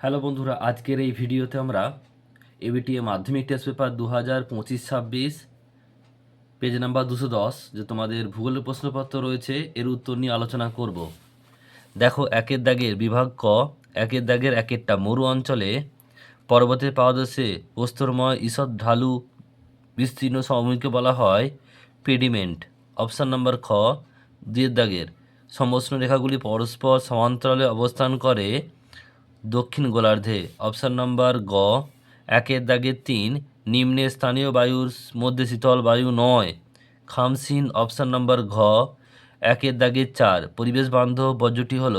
Hello বন্ধুরা, আজকের এই ভিডিওতে আমরা এবিটিএ মাধ্যমিক টেস্ট পেপার 2025-26 পেজ নাম্বার 210 যে তোমাদের ভূগোলের প্রশ্নপত্র রয়েছে এর উত্তর নিয়ে আলোচনা করব। দেখো, একের দাগের বিভাগ ক, একের দাগের একেরটা মরু অঞ্চলে পর্বতের পাদদেশে প্রস্তরময় ঈষৎ ঢালু বিস্তীর্ণ সমভূমিকে বলা হয় পেডিমেন্ট। অপশান নাম্বার খ। দুইয়ের দাগের সমষ্ণ রেখাগুলি পরস্পর সমান্তরালে অবস্থান করে দক্ষিণ গোলার্ধে। অপশান নাম্বার গ। একের দাগের 3, নিম্নে স্থানীয় বায়ুর মধ্যে শীতল বায়ু নয়। খামসিন। অপশান নাম্বার ঘ। একের দাগের 4, পরিবেশ বান্ধব বর্জ্যটি হল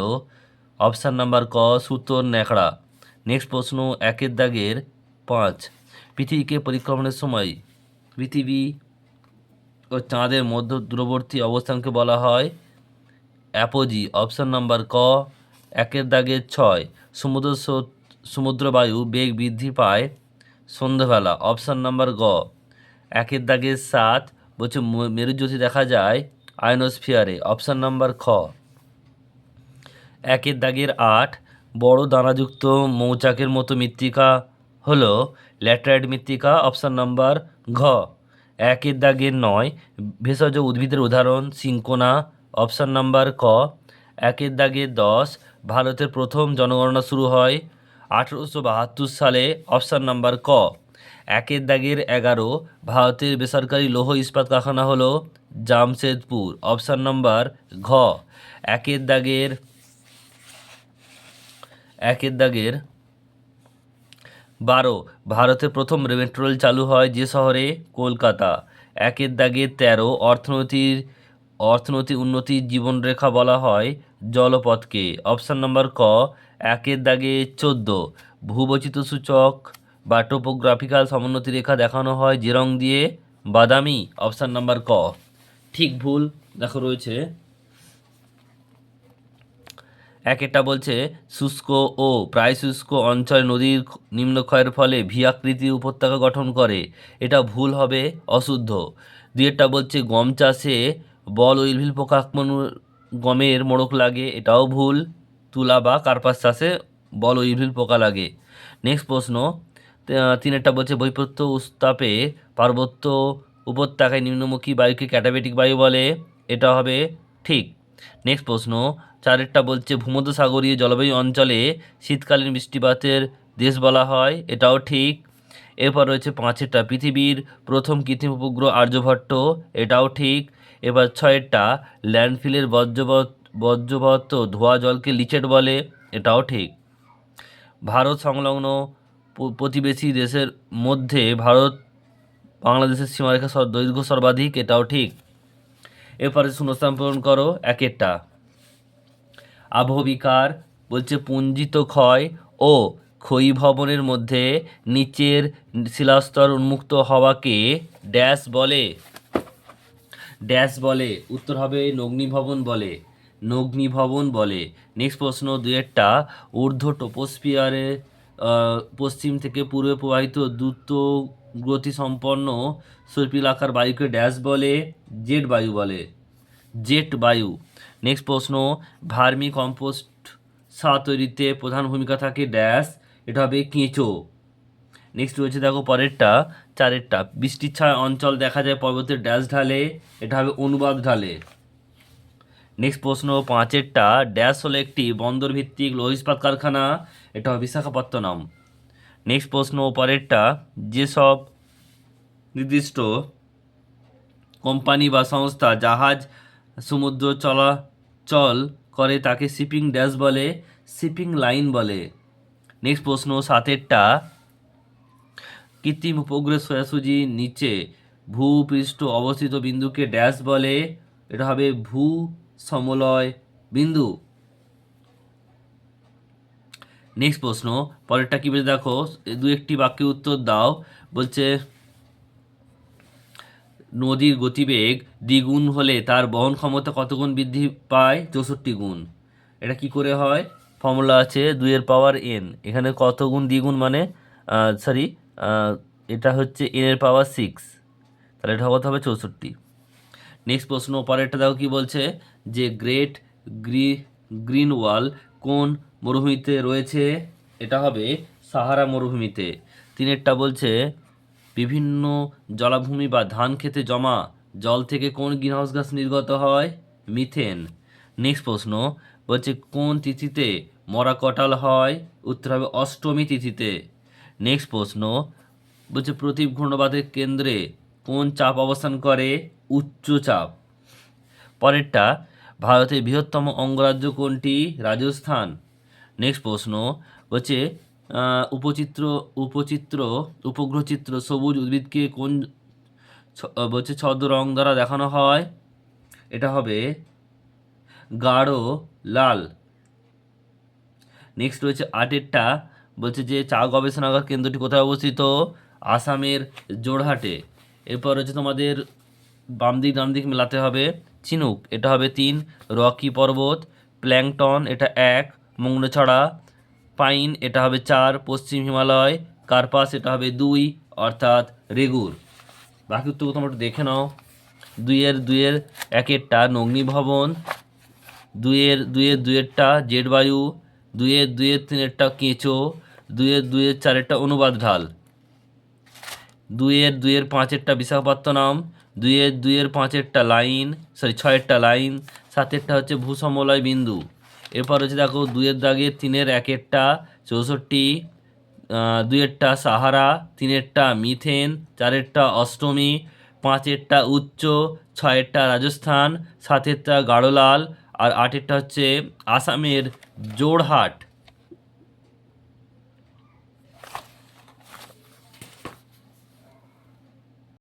অপশান নাম্বার ক সুতোর ন্যাকড়া। নেক্সট প্রশ্ন, একের দাগের 5, পৃথিবীকে পরিক্রমণের সময় পৃথিবী ও চাঁদের মধ্য দূরবর্তী অবস্থানকে বলা হয় অ্যাপোজি। অপশান নাম্বার ক। একের দাগের 6, সমুদ্রবায়ু বেগ বৃদ্ধি পায় সন্ধ্যাবেলা। অপশান নাম্বার গ। একের দাগের 7, বলছে মেরুজ্যোতি দেখা যায় আয়নোস্ফিয়ারে। অপশান নাম্বার খ। একের দাগের 8, বড় দানাযুক্ত মৌচাকের মতো মৃত্তিকা হল ল্যাটেরাইট মৃত্তিকা। অপশান নাম্বার ঘ। একের দাগের 9, ভেষজ উদ্ভিদের উদাহরণ সিনকোনা। অপশান নাম্বার ক। একের দাগের 10, ভারতের প্রথম জনগণনা শুরু হয় 1872 সালে। অপশান নাম্বার ক। একের দাগের 11, ভারতের বেসরকারি লৌহ ইস্পাত কারখানা হলো জামশেদপুর। অপশান নাম্বার ঘ। একের দাগের 12, ভারতে প্রথম মেট্রো রেল চালু হয় যে শহরে? কলকাতা। একের দাগের 13, অর্থনৈতিক উন্নতির জীবনরেখা বলা হয় জলপথকে। অপশান নাম্বার ক। একের দাগে 14, ভূবৈচিত্র্যসূচক বা টোপোগ্রাফিক্যাল সমোন্নতি রেখা দেখানো হয় যে রং দিয়ে? বাদামি। অপশান নাম্বার ক। ঠিক ভুল দেখো রয়েছে। একটা বলছে শুষ্ক ও প্রায় শুষ্ক অঞ্চলে নদীর নিম্নক্ষয়ের ফলে ভি আকৃতির উপত্যকা গঠন করে, এটা ভুল হবে, অশুদ্ধ। দুইটা বলছে গম চাষে বল উইলভিল পোকা আক্রমণ গমের মোড়ক লাগে, এটাও ভুল। তুলা বা কার্পাস চাষে বল উইলভিল পোকা লাগে। নেক্সট প্রশ্ন, তিনেরটা বলছে বৈপত্য উত্তাপে পার্বত্য উপত্যকায় নিম্নমুখী বায়ুকে ক্যাটাবেটিক বায়ু বলে, এটা হবে ঠিক। নেক্সট প্রশ্ন, চারেরটা বলছে ভূমধ্যসাগরীয় জলবায়ু অঞ্চলে শীতকালীন বৃষ্টিপাতের দেশ বলা হয়, এটাও ঠিক। এরপর রয়েছে পাঁচেরটা, পৃথিবীর প্রথম কৃত্রিম উপগ্রহ আর্যভট্ট, এটাও ঠিক। এবার ছয়েরটা, ল্যান্ডফিলের বর্জ্যবত ধোয়া জলকে লিচেট বলে, এটাও ঠিক। ভারত সংলগ্ন প্রতিবেশী দেশের মধ্যে ভারত বাংলাদেশের সীমারেখা দৈর্ঘ্য সর্বাধিক, এটাও ঠিক। এরপরে শূন্যস্থান পূরণ করো। একেরটা, আবহবিকার বলছে পুঞ্জিত ক্ষয় ও ক্ষয়ীভবনের মধ্যে নিচের শিলাস্তর উন্মুক্ত হওয়াকে ড্যাশ বলে? উত্তর হবে নগ্নিভবন বলে। নেক্সট প্রশ্ন, দুয়েরটা, ঊর্ধ্ব ট্রপোস্ফিয়ারে পশ্চিম থেকে পূর্বে প্রবাহিত দ্রুত গতি সম্পন্ন সর্পিলাকার বায়ুকে ড্যাশ বলে? জেট বায়ু। নেক্সট প্রশ্ন, ভার্মি কম্পোস্ট সার তৈরিতে প্রধান ভূমিকা থাকে ড্যাশ, এটা হবে কেঁচো। নেক্সট রয়েছে দেখো পরেরটা, চারেরটা, বৃষ্টির ছায়া অঞ্চল দেখা যায় পর্বতের ড্যাশ ঢালে, এটা হবে অনুবাদ ঢালে। নেক্সট প্রশ্ন, পাঁচেরটা, ড্যাশ হলো একটি বন্দর ভিত্তিক লৌহ ইস্পাত কারখানা, এটা হবে বিশাখাপত্তনম। নেক্সট প্রশ্ন, পরেরটা, যেসব নির্দিষ্ট কোম্পানি বা সংস্থা জাহাজ সমুদ্র চলাচল করে তাকে শিপিং ড্যাশ বলে? শিপিং লাইন বলে। নেক্সট প্রশ্ন, সাতেরটা, কৃত্রিম উপগ্রহের সোজাসুজি নিচে ভূপৃষ্ঠ অবস্থিত বিন্দুকে ড্যাশ বলে? এটা হবে ভূ সমলয় বিন্দু। নেক্সট প্রশ্ন, পরেরটা কি বলে দেখো, দু একটি বাক্যে উত্তর দাও। বলছে নদীর গতিবেগ দ্বিগুণ হলে তার বহন ক্ষমতা কত গুণ বৃদ্ধি পায়? 64 গুণ। এটা কি করে হয়? ফর্মুলা আছে 2 এর পাওয়ার n, এখানে কত গুণ দ্বিগুণ মানে এটা হচ্ছে n এর পাওয়ার 6, তাহলে এটা কত হবে? 64। নেক্সট প্রশ্ন, পরেরটা দেখো কি বলছে, যে গ্রেট গ্রিন ওয়াল কোন মরুভূমিতে রয়েছে? এটা হবে সাহারা মরুভূমিতে। 3 বলছে বিভিন্ন জলাভূমি বা ধান খেতে জমা জল থেকে কোন গ্রিনহাউস গ্যাস নির্গত হয়? মিথেন। নেক্সট প্রশ্ন বলছে কোন তিথিতে মরা কটাল হয়? উত্তর হবে অষ্টমী তিথিতে। নেক্সট প্রশ্ন বলছে প্রতীপ ঘূর্ণবাদের কেন্দ্রে কোন চাপ অবস্থান করে? উচ্চ চাপ। পরেরটা ভারতের বৃহত্তম অঙ্গরাজ্য কোনটি? রাজস্থান। নেক্সট প্রশ্ন হচ্ছে উপচিত্র উপচিত্র উপগ্রহচিত্র সবুজ উদ্ভিদকে কোন বলছে ছদ্ম রং দ্বারা দেখানো হয়? এটা হবে গাঢ় লাল। নেক্সট রয়েছে 8 বলছে যে চা গবেষণাগার কেন্দ্রটি কোথায় অবস্থিত? আসামের জোরহাটে। এরপর হচ্ছে তোমাদের বাম দিক মেলাতে হবে। চিনুক এটা হবে 3, রকি পর্বত, প্ল্যাংটন এটা 1, মগ্নছড়া পাইন এটা হবে 4, পশ্চিম হিমালয় কার্পাস এটা হবে 2, অর্থাৎ রেগুর। বাকি উত্তর তোমরা একটু দেখে নাও। 2-এর 1-এরটা নগ্নি ভবন, 2-এর 2-এরটা জেটবায়ু, 2-এর 3-এরটা কেঁচো, 2-এর 4-এরটা অনুবাদ ঢাল, 2-এর 5-এরটা বিশাখাপত্তনম, 2-এর 5-এরটা লাইন, 6-এরটা লাইন, 7-এরটা হচ্ছে ভূসমলয় বিন্দু। এরপর হচ্ছে দেখো 2-এর দাগে 3-এর 1-এরটা 64, 2-এরটা সাহারা, 3-এরটা মিথেন, 4-এরটা অষ্টমী, 5-এরটা উচ্চ, 6-এরটা রাজস্থান, 7-এরটা গাঢ় লাল, আর 8-এরটা হচ্ছে আসামের জোরহাট।